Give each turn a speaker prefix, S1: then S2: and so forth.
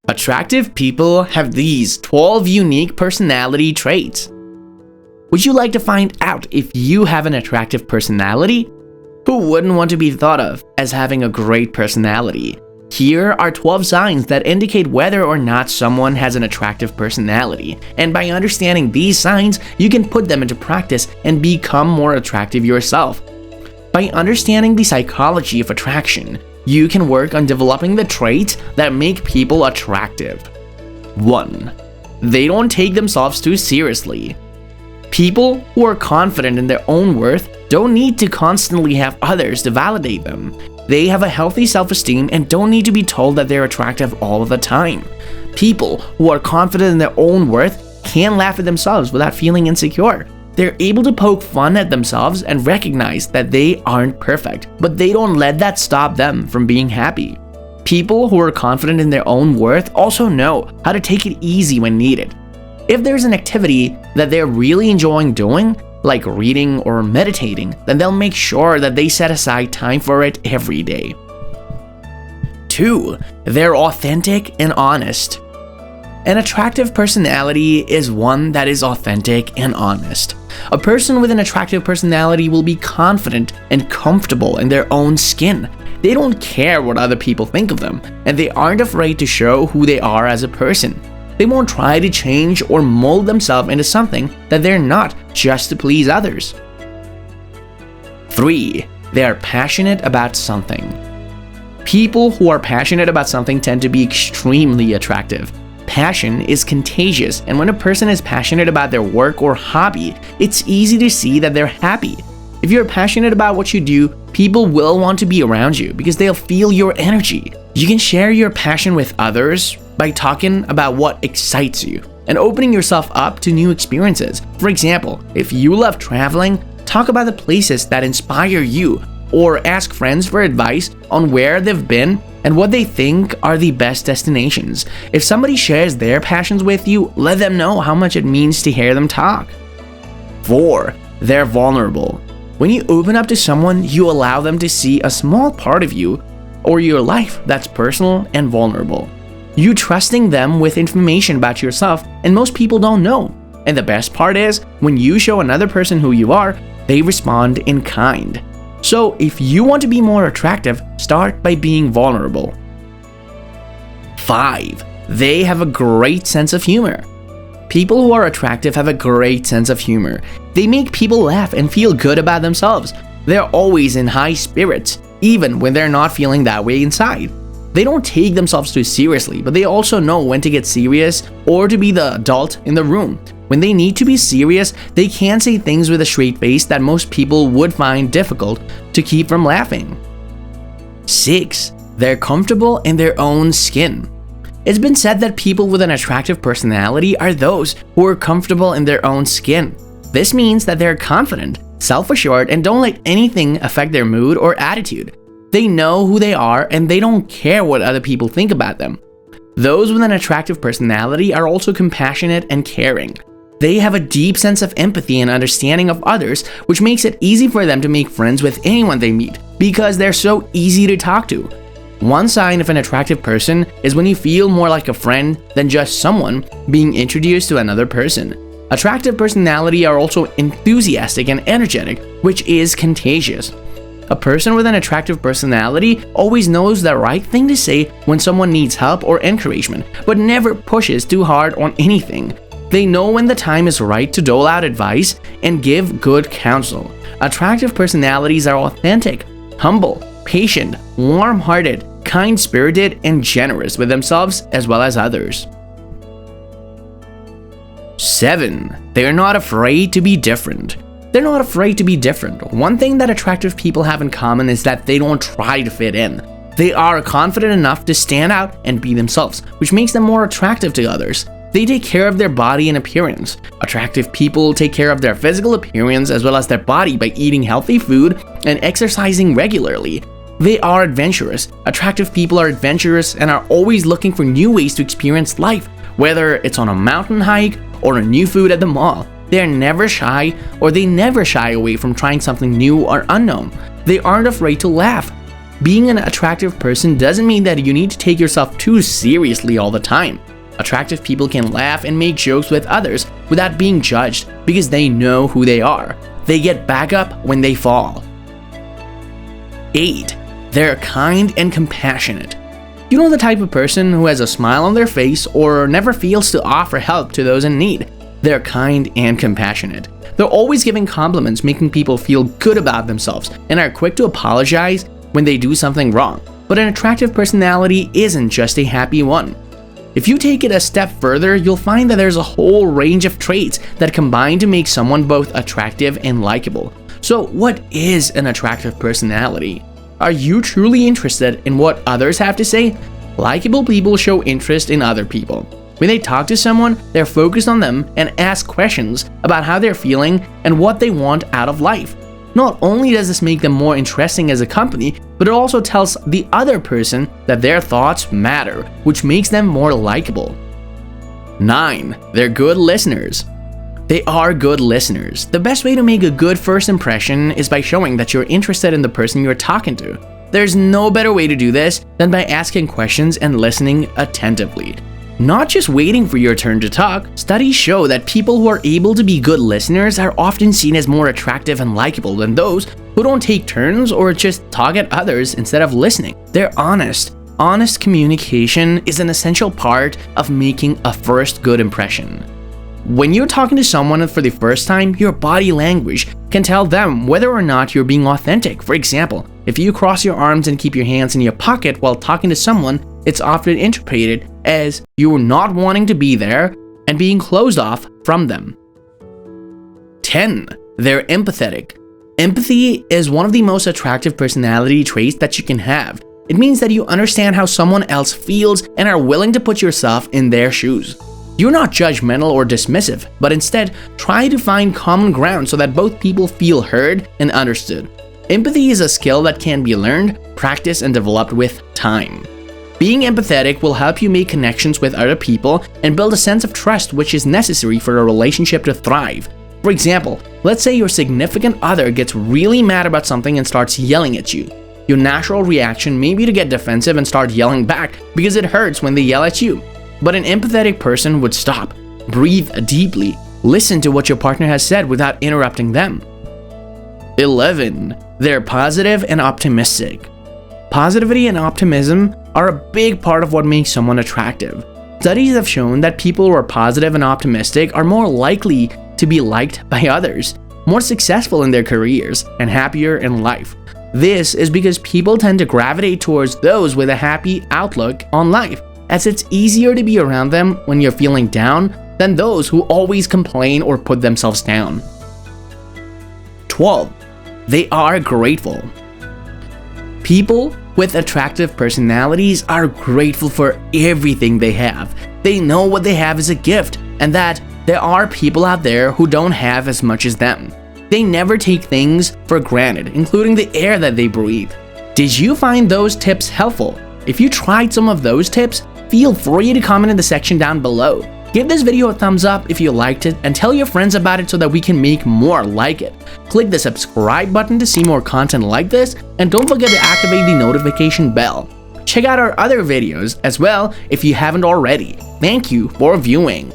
S1: Attractive people have these 12 unique personality traits. Would you like to find out if you have an attractive personality? Who wouldn't want to be thought of as having a great personality? Here are 12 signs that indicate whether or not someone has an attractive personality, and by understanding these signs, you can put them into practice and become more attractive yourself. By understanding the psychology of attraction, you can work on developing the traits that make people attractive. 1. They don't take themselves too seriously. People who are confident in their own worth don't need to constantly have others to validate them. They have a healthy self-esteem and don't need to be told that they're attractive all of the time. People who are confident in their own worth can laugh at themselves without feeling insecure. They're able to poke fun at themselves and recognize that they aren't perfect, but they don't let that stop them from being happy. People who are confident in their own worth also know how to take it easy when needed. If there's an activity that they're really enjoying doing, like reading or meditating, then they'll make sure that they set aside time for it every day. 2. They're authentic and honest. An attractive personality is one that is authentic and honest. A person with an attractive personality will be confident and comfortable in their own skin. They don't care what other people think of them, and they aren't afraid to show who they are as a person. They won't try to change or mold themselves into something that they're not just to please others. 3. They are passionate about something. People who are passionate about something tend to be extremely attractive. Passion is contagious, and when a person is passionate about their work or hobby, it's easy to see that they're happy. If you're passionate about what you do, people will want to be around you because they'll feel your energy. You can share your passion with others by talking about what excites you and opening yourself up to new experiences. For example, if you love traveling, talk about the places that inspire you, or ask friends for advice on where they've been and what they think are the best destinations. If somebody shares their passions with you, let them know how much it means to hear them talk. 4. They're vulnerable. When you open up to someone, you allow them to see a small part of you or your life that's personal and vulnerable. You trusting them with information about yourself, and most people don't know. And the best part is, when you show another person who you are, they respond in kind. So if you want to be more attractive, start by being vulnerable. 5. They have a great sense of humor. People who are attractive have a great sense of humor. They make people laugh and feel good about themselves. They're always in high spirits, even when they're not feeling that way inside. They don't take themselves too seriously, but they also know when to get serious or to be the adult in the room. When they need to be serious, they can say things with a straight face that most people would find difficult to keep from laughing. 6. They're comfortable in their own skin. It's been said that people with an attractive personality are those who are comfortable in their own skin. This means that they're confident, self-assured, and don't let anything affect their mood or attitude. They know who they are and they don't care what other people think about them. Those with an attractive personality are also compassionate and caring. They have a deep sense of empathy and understanding of others, which makes it easy for them to make friends with anyone they meet because they're so easy to talk to. One sign of an attractive person is when you feel more like a friend than just someone being introduced to another person. Attractive personality are also enthusiastic and energetic, which is contagious. A person with an attractive personality always knows the right thing to say when someone needs help or encouragement, but never pushes too hard on anything. They know when the time is right to dole out advice and give good counsel. Attractive personalities are authentic, humble, patient, warm-hearted, kind-spirited, and generous with themselves as well as others. 7. They're not afraid to be different. They're not afraid to be different. One thing that attractive people have in common is that they don't try to fit in. They are confident enough to stand out and be themselves, which makes them more attractive to others. They take care of their body and appearance. Attractive people take care of their physical appearance as well as their body by eating healthy food and exercising regularly. They are adventurous. Attractive people are adventurous and are always looking for new ways to experience life, whether it's on a mountain hike or a new food at the mall. They're never shy, or they never shy away from trying something new or unknown. They aren't afraid to laugh. being an attractive person doesn't mean that you need to take yourself too seriously all the time. Attractive people can laugh and make jokes with others without being judged because they know who they are. They get back up when they fall. 8. They're kind and compassionate. You know the type of person who has a smile on their face or never fails to offer help to those in need. They're kind and compassionate. They're always giving compliments, making people feel good about themselves, and are quick to apologize when they do something wrong. But an attractive personality isn't just a happy one. If you take it a step further, you'll find that there's a whole range of traits that combine to make someone both attractive and likable. So what is an attractive personality? Are you truly interested in what others have to say? Likable people show interest in other people. When they talk to someone, they're focused on them and ask questions about how they're feeling and what they want out of life. Not only does this make them more interesting as a company, but it also tells the other person that their thoughts matter, which makes them more likable. 9. They're good listeners. They are good listeners. The best way to make a good first impression is by showing that you're interested in the person you're talking to. There's no better way to do this than by asking questions and listening attentively. Not just waiting for your turn to talk. Studies show that people who are able to be good listeners are often seen as more attractive and likable than those who don't take turns or just talk at others instead of listening. They're honest. Honest communication is an essential part of making a first good impression. When you're talking to someone for the first time, your body language can tell them whether or not you're being authentic. For example, if you cross your arms and keep your hands in your pocket while talking to someone, it's often interpreted as you not wanting to be there and being closed off from them. 10. They're empathetic. Empathy is one of the most attractive personality traits that you can have. It means that you understand how someone else feels and are willing to put yourself in their shoes. You're not judgmental or dismissive, but instead try to find common ground so that both people feel heard and understood. Empathy is a skill that can be learned, practiced, and developed with time. Being empathetic will help you make connections with other people and build a sense of trust which is necessary for a relationship to thrive. For example, let's say your significant other gets really mad about something and starts yelling at you. Your natural reaction may be to get defensive and start yelling back because it hurts when they yell at you. But an empathetic person would stop, breathe deeply, listen to what your partner has said without interrupting them. 11. They're positive and optimistic. Positivity and optimism are a big part of what makes someone attractive. Studies have shown that people who are positive and optimistic are more likely to be liked by others, more successful in their careers, and happier in life. This is because people tend to gravitate towards those with a happy outlook on life, as it's easier to be around them when you're feeling down than those who always complain or put themselves down. 12. They are grateful. People with attractive personalities are grateful for everything they have. They know what they have is a gift, and that there are people out there who don't have as much as them. They never take things for granted, including the air that they breathe. Did you find those tips helpful? If you tried some of those tips, feel free to comment in the section down below. Give this video a thumbs up if you liked it and tell your friends about it so that we can make more like it. Click the subscribe button to see more content like this, and don't forget to activate the notification bell. Check out our other videos as well if you haven't already. Thank you for viewing.